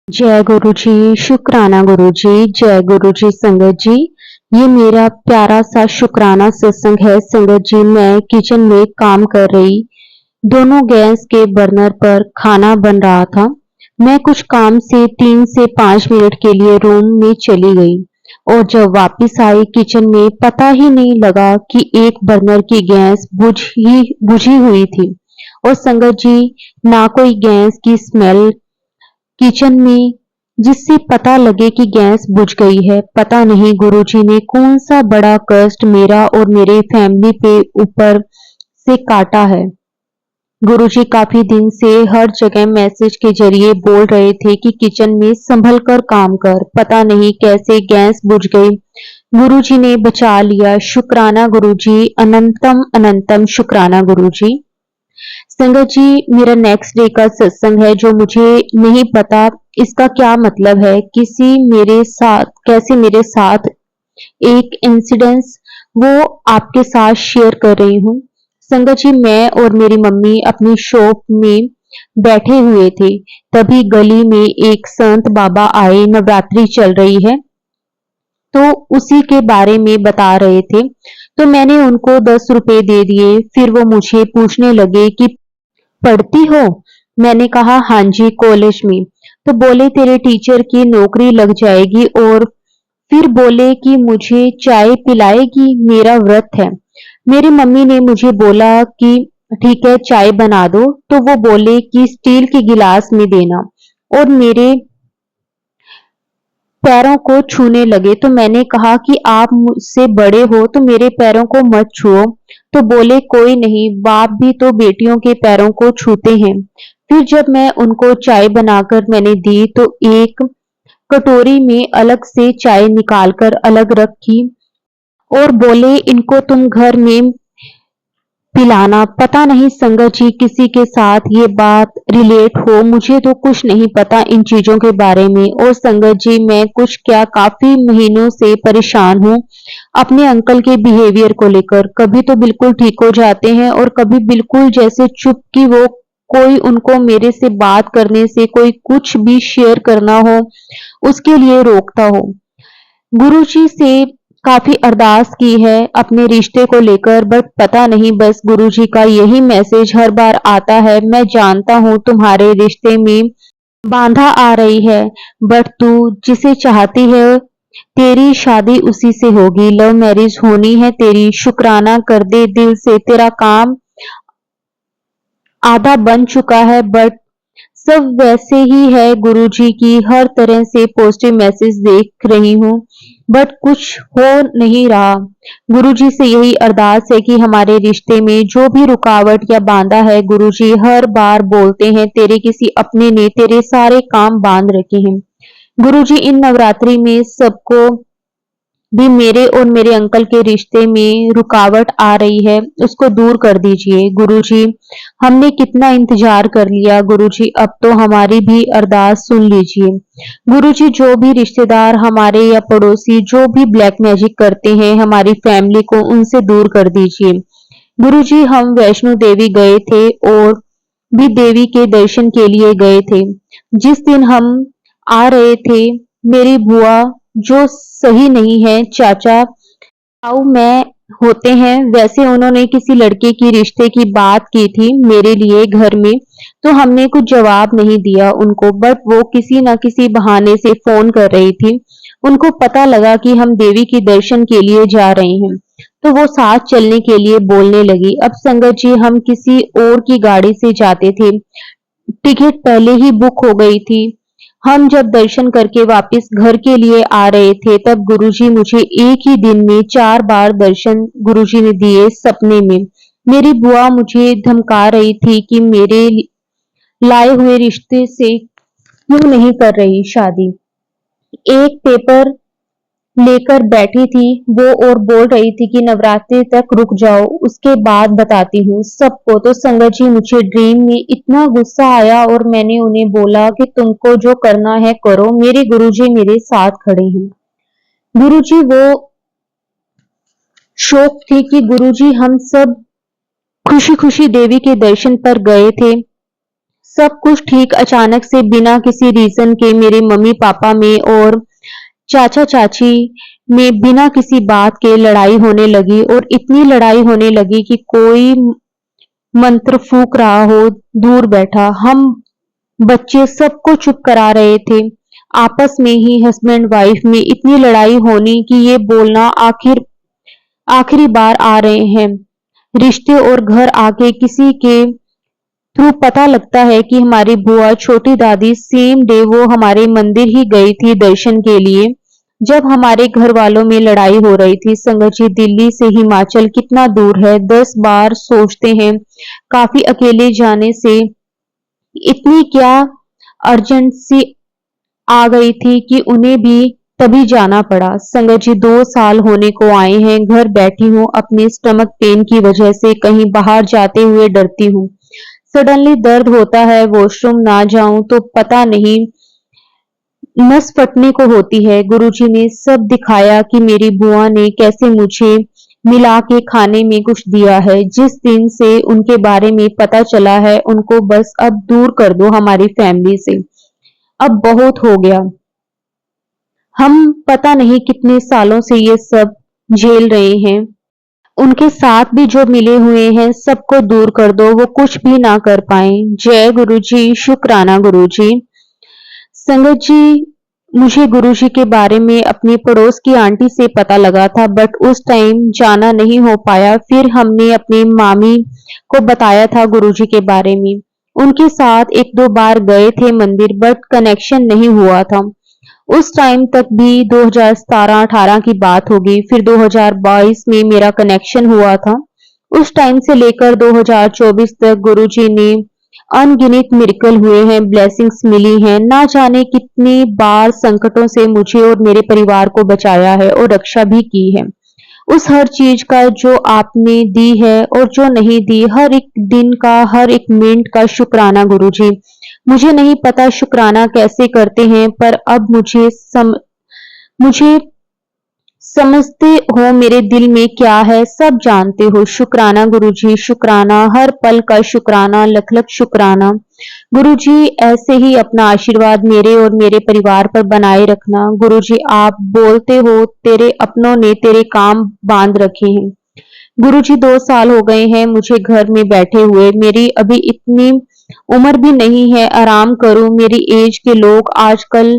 जय गुरु जी, शुक्राना गुरु जी, जय गुरु जी संगत जी। ये मेरा प्यारा सा शुक्राना सत्संग है संगत जी। मैं किचन में काम कर रही, दोनों गैस के बर्नर पर खाना बन रहा था। मैं कुछ काम से 3 से 5 मिनट के लिए रूम में चली गई और जब वापस आई किचन में पता ही नहीं लगा कि एक बर्नर की गैस बुझी हुई थी। और संगत जी, ना कोई गैस की स्मेल किचन में जिससे पता लगे कि गैस बुझ गई है। पता नहीं गुरुजी ने कौन सा बड़ा कष्ट मेरा और मेरे फैमिली पे ऊपर से काटा है। गुरुजी काफी दिन से हर जगह मैसेज के जरिए बोल रहे थे कि किचन में संभल कर काम कर। पता नहीं कैसे गैस बुझ गई। गुरुजी ने बचा लिया। शुक्राना गुरुजी, अनंतम अनंतम शुक्राना गुरुजी। संगत जी, मेरा नेक्स्ट डे का सत्संग है जो मुझे नहीं पता इसका क्या मतलब है। कैसे मेरे साथ एक इंसिडेंस वो आपके साथ शेयर कर रही हूँ। संगत जी, मैं और मेरी मम्मी अपनी शॉप में बैठे हुए थे। तभी गली में एक संत बाबा आए। नवरात्रि चल रही है तो उसी के बारे में बता रहे थे। तो मैंने उनको 10 रुपए दे दिए। फिर वो मुझे पूछने लगे कि पढ़ती हो? मैंने कहा हाँ जी, कॉलेज में। तो बोले तेरे टीचर की नौकरी लग जाएगी। और फिर बोले कि मुझे चाय पिलाएगी, मेरा व्रत है। मेरी मम्मी ने मुझे बोला कि ठीक है चाय बना दो। तो वो बोले कि स्टील के गिलास में देना और मेरे पैरों को छूने लगे। तो मैंने कहा कि आप मुझसे बड़े हो तो मेरे पैरों को मत छुओ। तो बोले कोई नहीं, बाप भी तो बेटियों के पैरों को छूते हैं। फिर जब मैं उनको चाय बनाकर मैंने दी तो एक कटोरी में अलग से चाय निकालकर अलग रखी और बोले इनको तुम घर में पिलाना। पता नहीं संगत जी किसी के साथ ये बात रिलेट हो, मुझे तो कुछ नहीं पता इन चीजों के बारे में। और संगत जी, मैं कुछ क्या काफी महीनों से परेशान हूँ अपने अंकल के बिहेवियर को लेकर। कभी तो बिल्कुल ठीक हो जाते हैं और कभी बिल्कुल जैसे चुप कि वो कोई उनको मेरे से बात करने से, कोई कुछ भी शेयर करना हो उसके लिए रोकता हो। गुरुजी से काफी अरदास की है अपने रिश्ते को लेकर, बट पता नहीं बस गुरुजी का यही मैसेज हर बार आता है। मैं जानता हूँ तुम्हारे रिश्ते में बाधा आ रही है, बट तू जिसे चाहती है तेरी शादी उसी से होगी। लव मैरिज होनी है तेरी। शुक्राना कर दे दिल से, तेरा काम आधा बन चुका है। बट सब वैसे ही है गुरुजी की हर तरह से पॉजिटिव मैसेज देख रही हूँ, बट कुछ हो नहीं रहा। गुरुजी से यही अरदास है कि हमारे रिश्ते में जो भी रुकावट या बांधा है, गुरुजी हर बार बोलते हैं तेरे किसी अपने ने तेरे सारे काम बांध रखे हैं। गुरुजी इन नवरात्रि में सबको भी मेरे और मेरे अंकल के रिश्ते में रुकावट आ रही है उसको दूर कर दीजिए गुरुजी। हमने कितना इंतजार कर लिया गुरुजी, अब तो हमारी भी अरदास सुन लीजिए गुरुजी। जो भी रिश्तेदार हमारे या पड़ोसी जो भी ब्लैक मैजिक करते हैं हमारी फैमिली को, उनसे दूर कर दीजिए गुरुजी। हम वैष्णो देवी गए थे और भी देवी के दर्शन के लिए गए थे। जिस दिन हम आ रहे थे मेरी बुआ जो सही नहीं है, चाचा ताऊ मैं होते हैं वैसे, उन्होंने किसी लड़के की रिश्ते की बात की थी मेरे लिए घर में। तो हमने कुछ जवाब नहीं दिया उनको, बट वो किसी ना किसी बहाने से फोन कर रही थी। उनको पता लगा कि हम देवी के दर्शन के लिए जा रहे हैं तो वो साथ चलने के लिए बोलने लगी। अब संगत जी, हम किसी और की गाड़ी से जाते थे, टिकट पहले ही बुक हो गई थी। हम जब दर्शन करके वापस घर के लिए आ रहे थे तब गुरुजी मुझे एक ही दिन में 4 बार दर्शन गुरुजी ने दिए सपने में। मेरी बुआ मुझे धमका रही थी कि मेरे लाए हुए रिश्ते से क्यों नहीं कर रही शादी। एक पेपर लेकर बैठी थी वो और बोल रही थी कि नवरात्रि तक रुक जाओ, उसके बाद बताती हूँ सबको। तो संगत जी, मुझे ड्रीम में इतना गुस्सा आया और मैंने उन्हें बोला कि तुमको जो करना है करो, मेरे गुरुजी मेरे साथ खड़े हैं। गुरुजी वो शौक थी कि गुरुजी हम सब खुशी खुशी देवी के दर्शन पर गए थे। सब कुछ ठीक अचानक से बिना किसी रीजन के मेरे मम्मी पापा में और चाचा चाची में बिना किसी बात के लड़ाई होने लगी और इतनी लड़ाई होने लगी कि कोई मंत्र फूंक रहा हो दूर बैठा। हम बच्चे सबको चुप करा रहे थे। आपस में ही हस्बैंड वाइफ में इतनी लड़ाई होनी कि ये बोलना आखिरी बार आ रहे हैं। रिश्ते और घर आके किसी के थ्रू पता लगता है कि हमारी बुआ छोटी दादी सेम डे वो हमारे मंदिर ही गई थी दर्शन के लिए जब हमारे घर वालों में लड़ाई हो रही थी। संगत जी, दिल्ली से हिमाचल कितना दूर है, 10 बार सोचते हैं। काफी अकेले जाने से इतनी क्या अर्जेंसी आ गई थी कि उन्हें भी तभी जाना पड़ा। संगत जी, 2 साल होने को आए हैं, घर बैठी हूँ, अपने स्टमक पेन की वजह से कहीं बाहर जाते हुए डरती हूँ। सडनली दर्द होता है, वॉशरूम ना जाऊं तो पता नहीं नस फटने को होती है। गुरुजी ने सब दिखाया कि मेरी बुआ ने कैसे मुझे मिला के खाने में कुछ दिया है। जिस दिन से उनके बारे में पता चला है, उनको बस अब दूर कर दो हमारी फैमिली से। अब बहुत हो गया। हम पता नहीं कितने सालों से ये सब झेल रहे हैं। उनके साथ भी जो मिले हुए हैं सबको दूर कर दो, वो कुछ भी ना कर पाए। जय गुरुजी, शुक्राना गुरुजी। संगत जी, मुझे गुरुजी के बारे में अपनी पड़ोस की आंटी से पता लगा था, बट उस टाइम जाना नहीं हो पाया। फिर हमने अपनी मामी को बताया था गुरुजी के बारे में। उनके साथ 1-2 बार गए थे मंदिर, बट कनेक्शन नहीं हुआ था। उस टाइम तक भी 2017-18 की बात होगी। फिर 2022 में मेरा कनेक्शन हुआ था। उस टाइम से लेकर 2024 तक गुरुजी ने अनगिनत मिरेकल हुए हैं, ब्लेसिंग्स मिली हैं। ना जाने कितनी बार संकटों से मुझे और मेरे परिवार को बचाया है और रक्षा भी की है। उस हर चीज का जो आपने दी है और जो नहीं दी, हर एक दिन का, हर एक मिनट का शुक्राना गुरुजी। मुझे नहीं पता शुक्राना कैसे करते हैं, पर अब मुझे समझते हो मेरे दिल में क्या है, सब जानते हो। शुक्राना गुरुजी, शुक्राना, हर पल का शुक्राना, लख लख शुक्राना। गुरुजी, ऐसे ही अपना आशीर्वाद मेरे और मेरे परिवार पर बनाए रखना। गुरुजी, आप बोलते हो तेरे अपनों ने तेरे काम बांध रखे हैं। गुरुजी, 2 साल हो गए हैं मुझे घर में बैठे हुए। मेरी अभी इतनी उम्र भी नहीं है आराम करूं। मेरी एज के लोग आजकल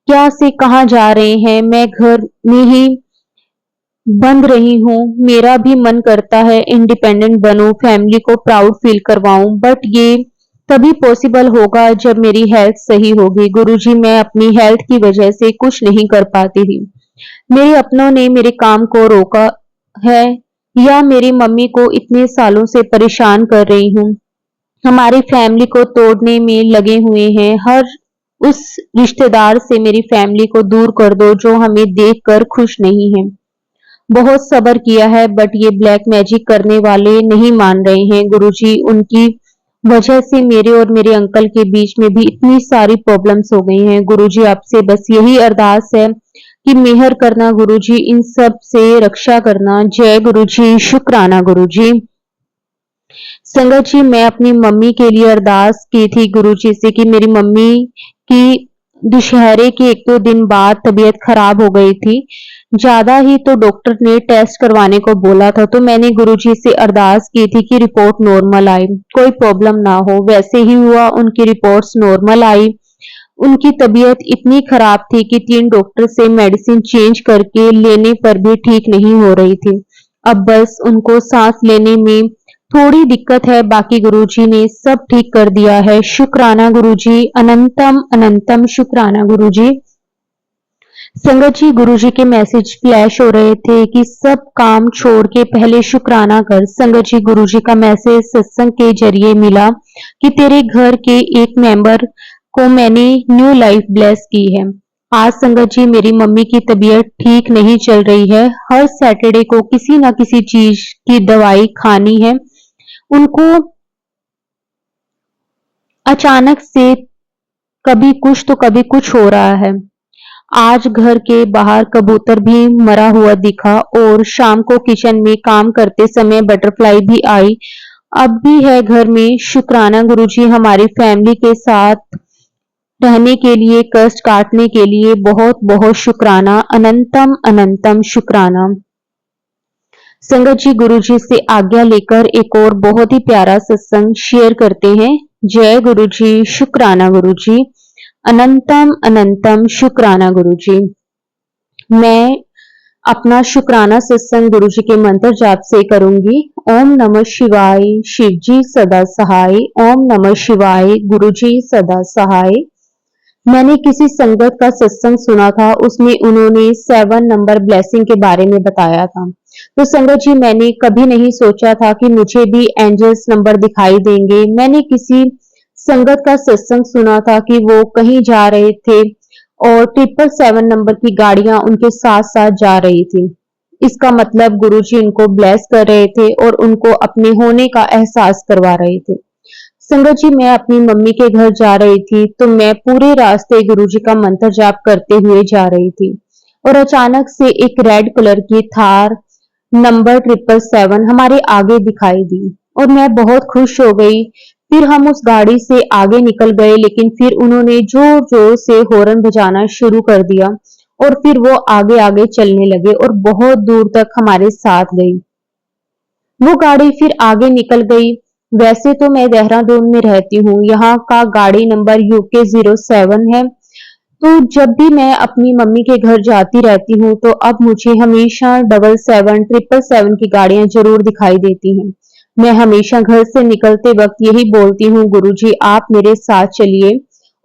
क्या से कहाँ जा रहे हैं, मैं घर में ही बंद रही हूँ। मेरा भी मन करता है इंडिपेंडेंट बनूं, फैमिली को प्राउड फील करवाऊं, बट ये तभी पॉसिबल होगा जब मेरी हेल्थ सही होगी। गुरुजी, मैं अपनी हेल्थ की वजह से कुछ नहीं कर पाती थी। मेरे अपनों ने मेरे काम को रोका है या मेरी मम्मी को इतने सालों से परेशान कर रही हूँ। हमारी फैमिली को तोड़ने में लगे हुए हैं। हर उस रिश्तेदार से मेरी फैमिली को दूर कर दो जो हमें देखकर खुश नहीं है। बहुत सब्र किया है, बट ये ब्लैक मैजिक करने वाले नहीं मान रहे हैं। गुरुजी, उनकी वजह से मेरे और मेरे अंकल के बीच में भी इतनी सारी प्रॉब्लम्स हो गई हैं। गुरुजी, आपसे बस यही अरदास है कि मेहर करना गुरुजी, इन सब से रक्षा करना। जय गुरुजी, शुक्राना गुरुजी। संगत जी, मैं अपनी मम्मी के लिए अरदास की थी गुरुजी से कि मेरी मम्मी की दशहरे के 1-2 दिन बाद तबीयत खराब हो गई थी। ज्यादा ही तो डॉक्टर ने टेस्ट करवाने को बोला था, तो मैंने गुरुजी से अरदास की थी कि रिपोर्ट नॉर्मल आए, कोई प्रॉब्लम ना हो। वैसे ही हुआ, उनकी रिपोर्ट्स नॉर्मल आई। उनकी तबीयत इतनी खराब थी कि 3 डॉक्टर से मेडिसिन चेंज करके लेने पर भी ठीक नहीं हो रही थी। अब बस उनको सांस लेने में थोड़ी दिक्कत है, बाकी गुरुजी ने सब ठीक कर दिया है। शुक्राना गुरुजी, अनंतम अनंतम शुक्राना गुरुजी। संगत जी, गुरुजी के मैसेज फ्लैश हो रहे थे कि सब काम छोड़ के पहले शुक्राना कर। संगत जी, गुरुजी का मैसेज सत्संग के जरिए मिला कि तेरे घर के एक मेंबर को मैंने न्यू लाइफ ब्लेस की है। आज संगत जी, मेरी मम्मी की तबीयत ठीक नहीं चल रही है। हर सैटरडे को किसी ना किसी चीज की दवाई खानी है। उनको अचानक से कभी कुछ तो कभी कुछ हो रहा है। आज घर के बाहर कबूतर भी मरा हुआ दिखा और शाम को किचन में काम करते समय बटरफ्लाई भी आई। अब भी है घर में शुक्राना गुरुजी हमारी फैमिली के साथ रहने के लिए, कष्ट काटने के लिए बहुत बहुत शुक्राना, अनंतम अनंतम शुक्राना। संगत जी गुरुजी से आज्ञा लेकर एक और बहुत ही प्यारा सत्संग शेयर करते हैं। जय गुरुजी, शुक्राना गुरुजी, अनंतम अनंतम शुक्राना गुरुजी। मैं अपना शुक्राना सत्संग गुरुजी के मंत्र जाप से करूंगी। ओम नमः शिवाय, शिव जी सदा सहाय। ओम नमः शिवाय, गुरुजी सदा सहाय। मैंने किसी संगत का सत्संग सुना था, उसमें उन्होंने 7 नंबर ब्लेसिंग के बारे में बताया था। तो संगत जी मैंने कभी नहीं सोचा था कि मुझे भी एंजल्स नंबर दिखाई देंगे। मैंने किसी संगत का सत्संग सुना था कि वो कहीं जा रहे थे और 777 नंबर की गाड़ियां उनके साथ साथ जा रही थी। इसका मतलब गुरुजी उनको ब्लेस कर रहे थे और उनको अपने होने का एहसास करवा रहे थे। संगत जी मैं अपनी मम्मी के घर जा रही थी, तो मैं पूरे रास्ते गुरुजी का मंत्र जाप करते हुए जा रही थी और अचानक से एक रेड कलर की थार नंबर 777 हमारे आगे दिखाई दी और मैं बहुत खुश हो गई। फिर हम उस गाड़ी से आगे निकल गए, लेकिन फिर उन्होंने जोर जोर से हॉर्न बजाना शुरू कर दिया और फिर वो आगे आगे चलने लगे और बहुत दूर तक हमारे साथ गई। वो गाड़ी फिर आगे निकल गई। वैसे तो मैं देहरादून में रहती हूँ, यहाँ का गाड़ी नंबर UK07 है। तो जब भी मैं अपनी मम्मी के घर जाती रहती हूँ, तो अब मुझे हमेशा 77 777 की गाड़ियां जरूर दिखाई देती हैं। मैं हमेशा घर से निकलते वक्त यही बोलती हूँ, गुरुजी आप मेरे साथ चलिए।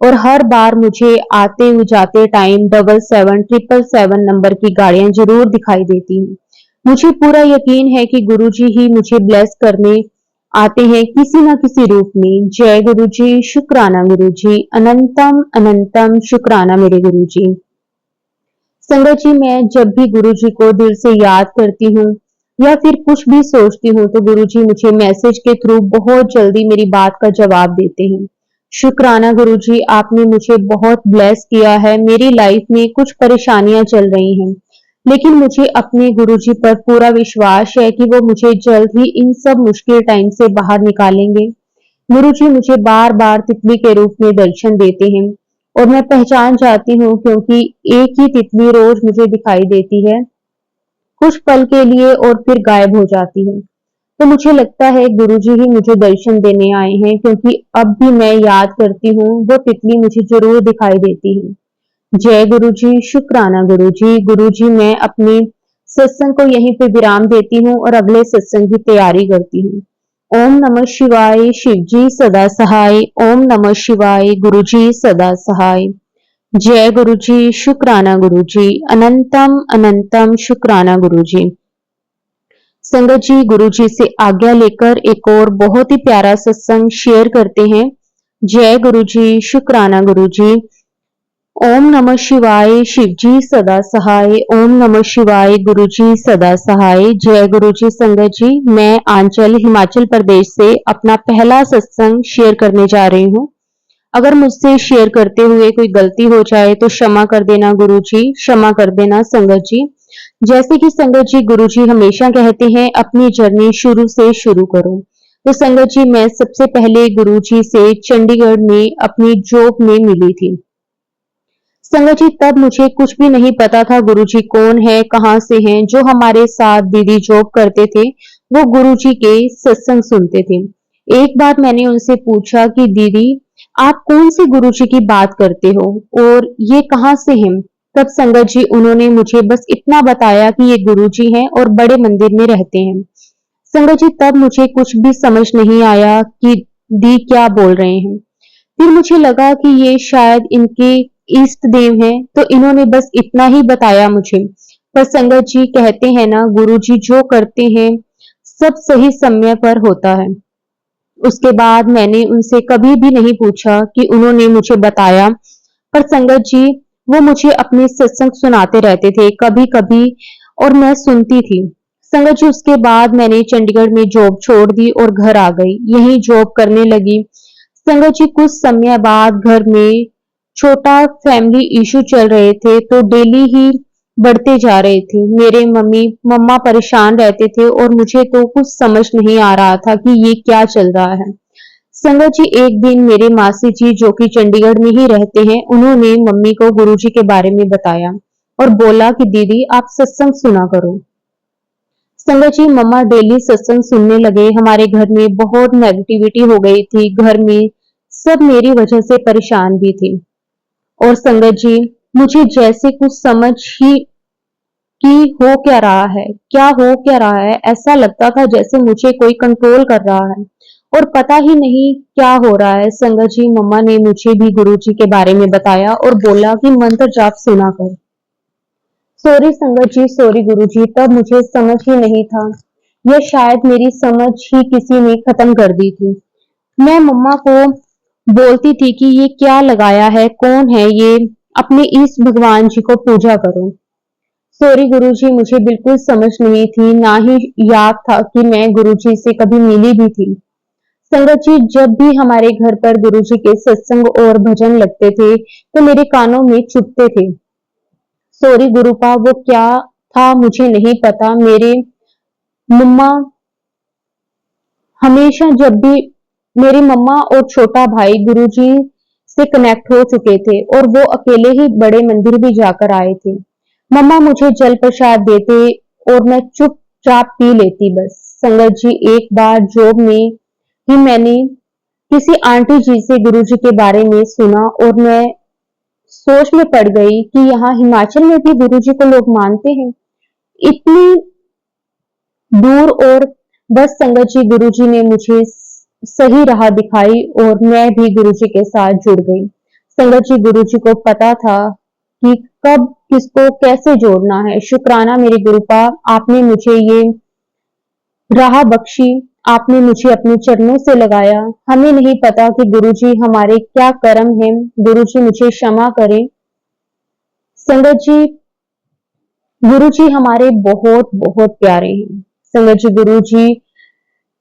और हर बार मुझे आते हुए जाते टाइम 77 777 नंबर की गाड़ियां जरूर दिखाई देती हैं। मुझे पूरा यकीन है कि गुरुजी ही मुझे ब्लेस करने आते हैं किसी न किसी रूप में। जय गुरुजी, शुक्राना गुरुजी, अनंतम अनंतम शुक्राना मेरे गुरुजी। संगत जी मैं जब भी गुरुजी को दिल से याद करती हूँ या फिर कुछ भी सोचती हूँ, तो गुरुजी मुझे मैसेज के थ्रू बहुत जल्दी मेरी बात का जवाब देते हैं। शुक्राना गुरुजी, आपने मुझे बहुत ब्लेस किया है। मेरी लाइफ में कुछ परेशानियां चल रही हैं, लेकिन मुझे अपने गुरुजी पर पूरा विश्वास है कि वो मुझे जल्द ही इन सब मुश्किल टाइम से बाहर निकालेंगे। गुरुजी मुझे बार बार तितली के रूप में दर्शन देते हैं और मैं पहचान जाती हूँ, क्योंकि एक ही तितली रोज मुझे दिखाई देती है, कुछ पल के लिए और फिर गायब हो जाती है। तो मुझे लगता है गुरुजी ही मुझे दर्शन देने आए हैं, क्योंकि अब भी मैं याद करती हूँ वो तितली मुझे जरूर दिखाई देती है। जय गुरुजी, शुक्राना गुरुजी। गुरुजी मैं अपने सत्संग को यहीं पे विराम देती हूँ और अगले सत्संग की तैयारी करती हूँ। ओम नमः शिवाय, शिव जी सदा सहाय। ओम नमः शिवाय, गुरुजी सदा सहाय। जय गुरुजी, शुक्राना गुरुजी, अनंतम अनंतम शुक्राना गुरुजी। संगत जी गुरुजी से आज्ञा लेकर एक और बहुत ही प्यारा सत्संग शेयर करते हैं। जय गुरुजी, शुक्राना गुरुजी। ओम नमः शिवाय, शिव जी सदा सहाय। ओम नमः शिवाय, गुरुजी सदा सहाय। जय गुरुजी। संगत जी मैं आंचल हिमाचल प्रदेश से अपना पहला सत्संग शेयर करने जा रही हूँ। अगर मुझसे शेयर करते हुए कोई गलती हो जाए तो क्षमा कर देना गुरुजी, क्षमा कर देना संगत जी। जैसे कि संगत जी गुरुजी हमेशा कहते हैं, अपनी जर्नी शुरू से शुरू करो। तो संगत जी मैं सबसे पहले गुरुजी से चंडीगढ़ में अपनी जॉब में मिली थी। संगत जी तब मुझे कुछ भी नहीं पता था गुरुजी कौन है, कहाँ से हैं। जो हमारे साथ दीदी जॉब करते थे वो गुरुजी के सत्संग सुनते थे। एक बार मैंने उनसे पूछा कि दीदी आप कौन से गुरुजी की बात करते हो और ये कहाँ से हैं। तब संगत जी उन्होंने मुझे बस इतना बताया कि ये गुरुजी हैं और बड़े मंदिर में रहते हैं। संगत जी तब मुझे कुछ भी समझ नहीं आया कि दी क्या बोल रहे हैं। फिर मुझे लगा कि ये शायद इनके इष्ट देव हैं, तो इन्होंने बस इतना ही बताया मुझे। पर संगत जी कहते हैं ना, गुरुजी जो करते हैं सब सही समय पर होता है। उसके बाद मैंने उनसे कभी भी नहीं पूछा कि उन्होंने मुझे बताया, पर संगत जी वो मुझे अपने सत्संग सुनाते रहते थे कभी कभी और मैं सुनती थी। संगत जी उसके बाद मैंने चंडीगढ़ में जॉब छोड़ दी और घर आ गई, यही जॉब करने लगी। संगत जी कुछ समय बाद घर में छोटा फैमिली इशू चल रहे थे, तो डेली ही बढ़ते जा रहे थे। मेरे मम्मा परेशान रहते थे और मुझे तो कुछ समझ नहीं आ रहा था कि ये क्या चल रहा है। संगत जी, एक दिन मेरे मासी जी जो कि चंडीगढ़ में ही रहते हैं, उन्होंने मम्मी को गुरुजी के बारे में बताया और बोला कि दीदी आप सत्संग सुना करो। संगत जी, मम्मा डेली सत्संग सुनने लगे। हमारे घर में बहुत नेगेटिविटी हो गई थी। घर में सब मेरी वजह से परेशान भी थे। और संगत जी, मुझे जैसे कुछ समझ ही कि हो क्या रहा है, क्या हो क्या रहा है, ऐसा लगता था जैसे मुझे कोई कंट्रोल कर रहा है और पता ही नहीं क्या हो रहा है। संगत जी, मम्मा ने मुझे भी गुरुजी के बारे में बताया और बोला कि मंत्र जाप सुना कर। सॉरी संगत जी, सॉरी गुरुजी, तब मुझे समझ ही नहीं था। यह शायद मेरी समझ ही किसी ने खत्म कर दी थी। मैं मम्मा को बोलती थी कि ये क्या लगाया है, कौन है ये, अपने इस भगवान जी को पूजा करो। सॉरी गुरुजी, मुझे बिल्कुल समझ नहीं थी, ना ही याद था कि मैं गुरुजी से कभी मिली भी थी। संगत जी, जब भी हमारे घर पर गुरुजी के सत्संग और भजन लगते थे तो मेरे कानों में चुभते थे। सॉरी गुरुपा, वो क्या था मुझे नहीं पता। मेरे मम्मा हमेशा जब भी मेरी मम्मा और छोटा भाई गुरुजी से कनेक्ट हो चुके थे और वो अकेले ही बड़े मंदिर भी जाकर आए थे। मम्मा मुझे जल प्रसाद देते और मैं चुपचाप पी लेती बस। संगत जी, एक बार जॉब में ही मैंने किसी आंटी जी से गुरुजी के बारे में सुना और मैं सोच में पड़ गई कि यहाँ हिमाचल में भी गुरुजी को लोग मानते हैं, इतनी दूर। और बस संगत जी, गुरुजी ने मुझे सही राह दिखाई और मैं भी गुरुजी के साथ जुड़ गई। संगत जी, गुरुजी को पता था कि कब किसको कैसे जोड़ना है। शुक्राना मेरे गुरुपा, आपने मुझे ये राह बख्शी, आपने मुझे अपने चरणों से लगाया। हमें नहीं पता कि गुरुजी हमारे क्या कर्म हैं। गुरुजी मुझे क्षमा करें। संगत जी, गुरुजी हमारे बहुत बहुत प्यारे हैं। संगत जी, गुरुजी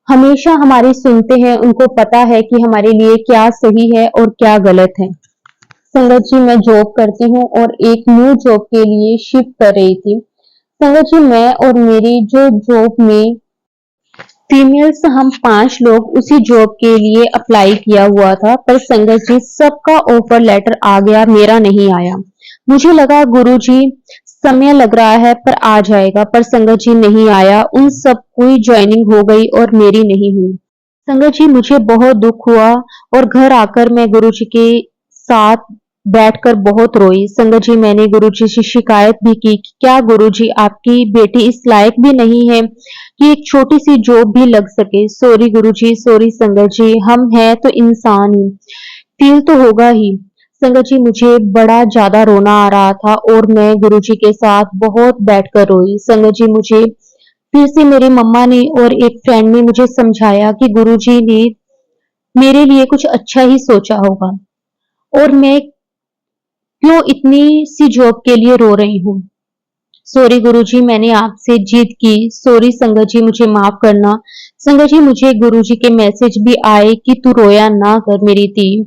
हमेशा हमारी सुनते हैं, उनको पता है कि हमारे लिए क्या सही है और क्या गलत है। संगत जी, मैं जॉब करती हूँ और एक न्यू जॉब के लिए शिफ्ट कर रही थी। संगत जी, मैं और मेरी जो जॉब में फीमेल्स, हम 5 लोग उसी जॉब के लिए अप्लाई किया हुआ था, पर संगत जी सबका ऑफर लेटर आ गया, मेरा नहीं आया। मुझे लगा गुरुजी समय लग रहा है पर आ जाएगा, पर संगत जी नहीं आया। उन सब की ज्वाइनिंग हो गई और मेरी नहीं हुई। संगत जी, मुझे बहुत दुख हुआ और घर आकर मैं गुरुजी के साथ बैठकर बहुत रोई। संगत जी, मैंने गुरुजी से शिकायत भी की कि क्या गुरुजी आपकी बेटी इस लायक भी नहीं है कि एक छोटी सी जॉब भी लग सके। सॉरी गुरुजी, सॉरी संगत जी, हम हैं तो इंसान ही, फील तो होगा ही। संगत जी, मुझे बड़ा ज्यादा रोना आ रहा था और मैं गुरुजी के साथ बहुत बैठकर रोई। संगत जी, मुझे फिर से मेरी मम्मा ने और एक फ्रेंड ने मुझे समझाया कि गुरुजी ने मेरे लिए कुछ अच्छा ही सोचा होगा और मैं क्यों इतनी सी जॉब के लिए रो रही हूँ। सॉरी गुरुजी, मैंने आपसे जिद की। सॉरी संगत जी, मुझे माफ करना। संगत जी, मुझे गुरुजी के मैसेज भी आए कि तू रोया ना कर मेरी धी,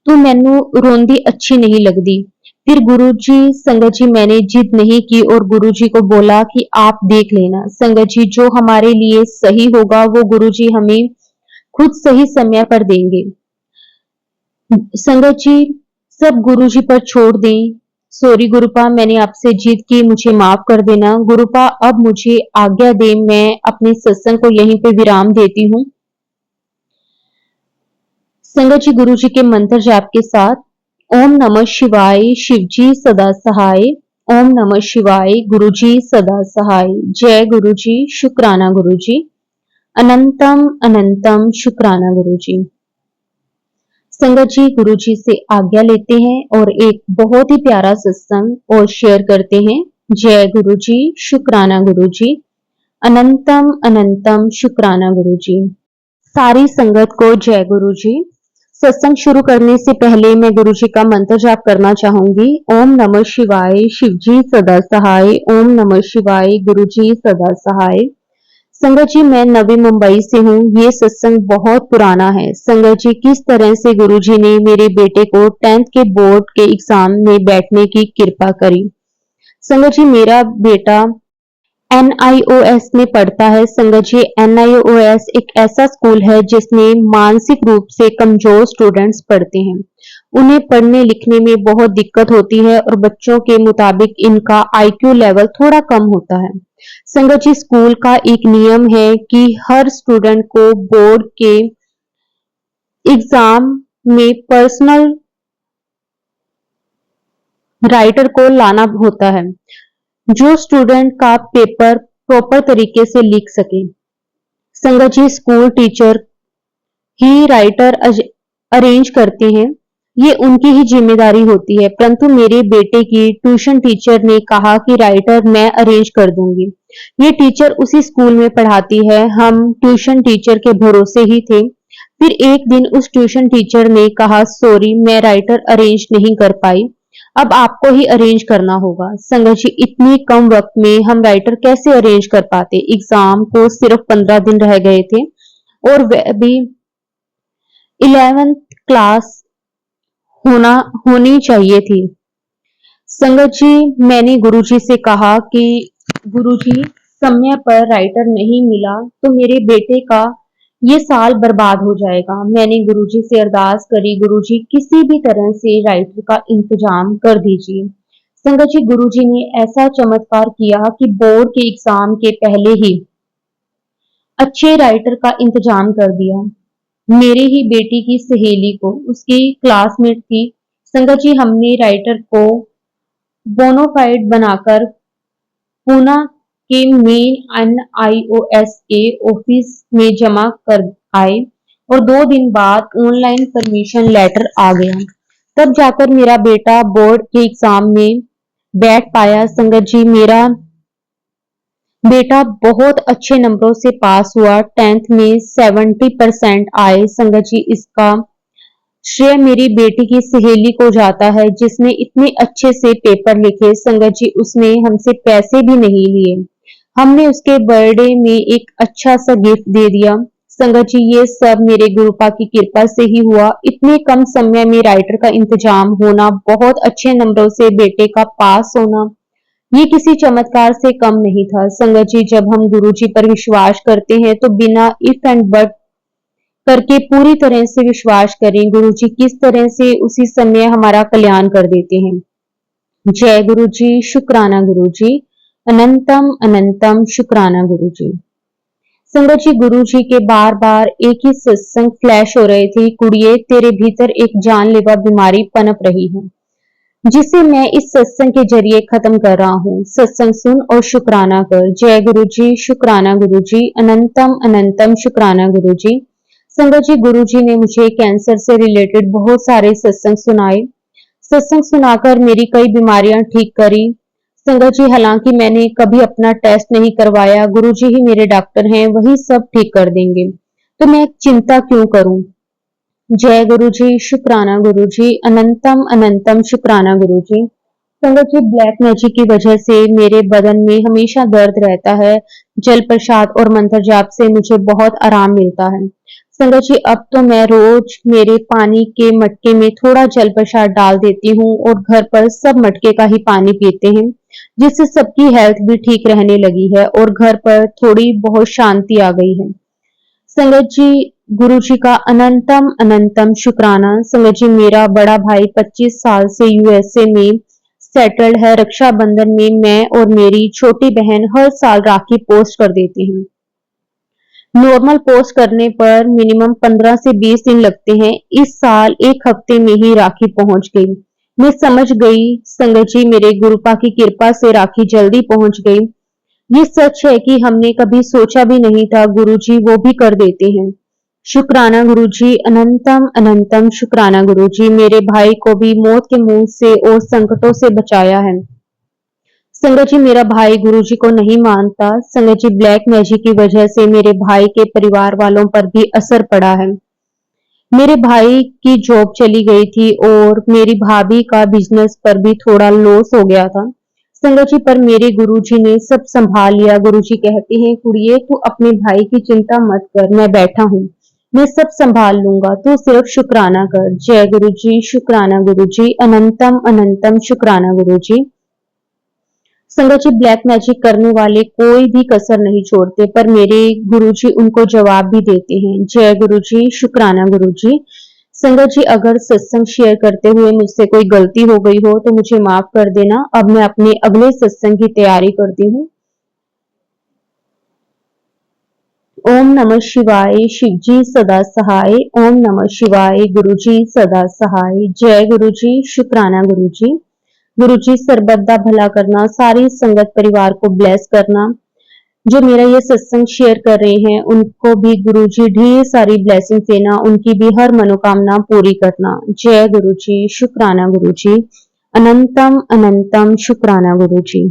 तू मैनू रोंदी अच्छी नहीं लगदी। फिर गुरुजी, संगत जी, मैंने जिद नहीं की और गुरुजी को बोला कि आप देख लेना। संगत जी, जो हमारे लिए सही होगा वो गुरुजी हमें खुद सही समय पर देंगे। संगत जी, सब गुरुजी पर छोड़ दें। सॉरी गुरुपा, मैंने आपसे जिद की, मुझे माफ कर देना। गुरुपा, अब मुझे आज्ञा दे, मैं अपने सत्संग को यहीं पे विराम देती हूँ। संगत जी, गुरुजी के मंत्र जाप के साथ ओम नमः शिवाय, शिवजी सदा सहाय। ओम नमः शिवाय, गुरुजी सदा सहाय। जय गुरुजी, शुक्राना गुरुजी। अनंतम अनंतम शुक्राना गुरुजी। संगत जी, गुरुजी से आज्ञा लेते हैं और एक बहुत ही प्यारा सत्संग और शेयर करते हैं। जय गुरुजी, शुक्राना गुरुजी। अनंतम अनंतम शुक्राना गुरुजी। सारी संगत को जय गुरुजी। सत्संग शुरू करने से पहले मैं गुरुजी का मंत्र जाप करना चाहूंगी। ओम नमः शिवाय, शिवजी सदा सहाय। ओम नमः शिवाय, गुरुजी सदा सहाय। संगत जी, मैं नवी मुंबई से हूँ। ये सत्संग बहुत पुराना है। संगत जी, किस तरह से गुरुजी ने मेरे बेटे को 10th के बोर्ड के एग्जाम में बैठने की कृपा करी। संगत जी मेरा बेटा एनआईओएस में पढ़ता है। संगत जी एनआईओएस एक ऐसा स्कूल है जिसमें मानसिक रूप से कमजोर स्टूडेंट्स पढ़ते हैं। उन्हें पढ़ने लिखने में बहुत दिक्कत होती है और बच्चों के मुताबिक इनका आईक्यू लेवल थोड़ा कम होता है। संगत जी स्कूल का एक नियम है कि हर स्टूडेंट को बोर्ड के एग्जाम में पर्सनल राइटर को लाना होता है जो स्टूडेंट का पेपर प्रॉपर तरीके से लिख सके। संगत जी स्कूल टीचर ही राइटर अरेंज करते हैं, ये उनकी ही जिम्मेदारी होती है, परंतु मेरे बेटे की ट्यूशन टीचर ने कहा कि राइटर मैं अरेंज कर दूंगी। ये टीचर उसी स्कूल में पढ़ाती है, हम ट्यूशन टीचर के भरोसे ही थे। फिर एक दिन उस ट्यूशन टीचर ने कहा सॉरी मैं राइटर अरेंज नहीं कर पाई, अब आपको ही अरेंज करना होगा। संगत जी इतनी कम वक्त में हम राइटर कैसे अरेंज कर पाते, एग्जाम को सिर्फ 15 दिन रह गए थे और वह भी 11th क्लास होनी चाहिए थी। संगत जी मैंने गुरुजी से कहा कि गुरुजी समय पर राइटर नहीं मिला तो मेरे बेटे का ये साल बर्बाद हो जाएगा। मैंने गुरुजी से अरदास करी गुरुजी किसी भी तरह से राइटर का इंतजाम कर दीजिए। संगत जी गुरुजी ने ऐसा चमत्कार किया कि बोर्ड के एग्जाम के पहले ही अच्छे राइटर का इंतजाम कर दिया। मेरे ही बेटी की सहेली को उसकी क्लासमेट थी। संगत जी हमने राइटर को बोनाफाइड बनाकर पूना के मेन एनआईओएस के ऑफिस में जमा कर आए और 2 दिन बाद ऑनलाइन परमिशन लेटर आ गया। तब जाकर मेरा बेटा बोर्ड के एग्जाम में बैठ पाया। संगत जी मेरा बेटा बहुत अच्छे नंबरों से पास हुआ, 10th में 70% आए। संगत जी इसका श्रेय मेरी बेटी की सहेली को जाता है जिसने इतने अच्छे से पेपर लिखे। संगत जी उसने हमसे पैसे भी नहीं लिए, हमने उसके बर्थडे में एक अच्छा सा गिफ्ट दे दिया। संगत जी ये सब मेरे गुरुपा की कृपा से ही हुआ। इतने कम समय में राइटर का इंतजाम होना, बहुत अच्छे नंबरों से बेटे का पास होना, ये किसी चमत्कार से कम नहीं था। संगत जी जब हम गुरुजी पर विश्वास करते हैं तो बिना इफ एंड बट करके पूरी तरह से विश्वास करें। गुरुजी किस तरह से उसी समय हमारा कल्याण कर देते हैं। जय गुरुजी, शुक्राना गुरुजी, अनंतम अनंतम शुक्राना गुरुजी। संगत जी गुरुजी के बार बार एक ही सत्संग फ्लैश हो रहे थे, कुड़िए तेरे भीतर एक जानलेवा बीमारी पनप रही है जिसे मैं इस सत्संग के जरिए खत्म कर रहा हूँ। सत्संग सुन और शुक्राना कर। जय गुरु जी, शुक्राना गुरु जी, अनंतम अनंतम शुक्राना गुरु जी। संगत जी गुरुजी ने मुझे कैंसर से रिलेटेड बहुत सारे सत्संग सुनाए। सत्संग सुनाकर मेरी कई बीमारियां ठीक करी। संगत जी हालांकि मैंने कभी अपना टेस्ट नहीं करवाया, गुरुजी ही मेरे डॉक्टर हैं, वही सब ठीक कर देंगे, तो मैं चिंता क्यों करूं। जय गुरु जी, शुक्राना गुरु जी, अनंतम अनंतम शुक्राना गुरु जी। संगत जी ब्लैक मैजिक की वजह से मेरे बदन में हमेशा दर्द रहता है। जल प्रसाद और मंत्र जाप से मुझे बहुत आराम मिलता है। संगत जी अब तो मैं रोज मेरे पानी के मटके में थोड़ा जल प्रसाद डाल देती हूँ और घर पर सब मटके का ही पानी पीते हैं, जिससे सबकी हेल्थ भी ठीक रहने लगी है और घर पर थोड़ी बहुत शांति आ गई है। संगत जी गुरु जी का अनंतम अनंतम शुक्राना। संगत जी मेरा बड़ा भाई 25 साल से यूएसए में सेटल्ड है। रक्षाबंधन में मैं और मेरी छोटी बहन हर साल राखी पोस्ट कर देती हैं। नॉर्मल पोस्ट करने पर मिनिमम 15 से 20 दिन लगते हैं, इस साल एक हफ्ते में ही राखी पहुंच गई। मैं समझ गई संगत जी मेरे गुरुपा की कृपा से राखी जल्दी पहुंच गई। ये सच है कि हमने कभी सोचा भी नहीं था, गुरुजी वो भी कर देते हैं। शुक्राना गुरुजी, अनंतम अनंतम शुक्राना गुरुजी, मेरे भाई को भी मौत के मुंह से और संकटों से बचाया है। संगत जी मेरा भाई गुरुजी को नहीं मानता। संगत जी ब्लैक मैजिक की वजह से मेरे भाई के परिवार वालों पर भी असर पड़ा है। मेरे भाई की जॉब चली गई थी और मेरी भाभी का बिजनेस पर भी थोड़ा लॉस हो गया था। संगत जी पर मेरे गुरुजी ने सब संभाल लिया। गुरुजी कहते हैं कुड़िए तू अपने भाई की चिंता मत कर, मैं बैठा हूँ, मैं सब संभाल लूंगा, तू सिर्फ शुक्राना कर। जय गुरुजी, शुक्राना गुरुजी, अनंतम अनंतम शुक्राना गुरुजी। संगत जी, ब्लैक मैजिक करने वाले कोई भी कसर नहीं छोड़ते, पर मेरे गुरुजी उनको जवाब भी देते हैं। जय गुरुजी, शुक्राना गुरुजी। संगत जी, अगर सत्संग शेयर करते हुए मुझसे कोई गलती हो गई हो तो मुझे माफ कर देना। अब मैं अपने अगले सत्संग की तैयारी करती हूँ। ओम नमः शिवाय। शिवजी सदा सहाय। ओम नमः शिवाय। गुरुजी सदा सहाय। जय गुरुजी, शुक्राना गुरुजी। गुरुजी, सर्वदा भला करना, सारी संगत परिवार को ब्लेस करना। जो मेरा ये सत्संग शेयर कर रहे हैं उनको भी गुरुजी ढेर सारी ब्लेसिंग देना, उनकी भी हर मनोकामना पूरी करना। जय गुरुजी, शुक्राना गुरुजी। अनंतम अनंतम शुक्राना गुरुजी।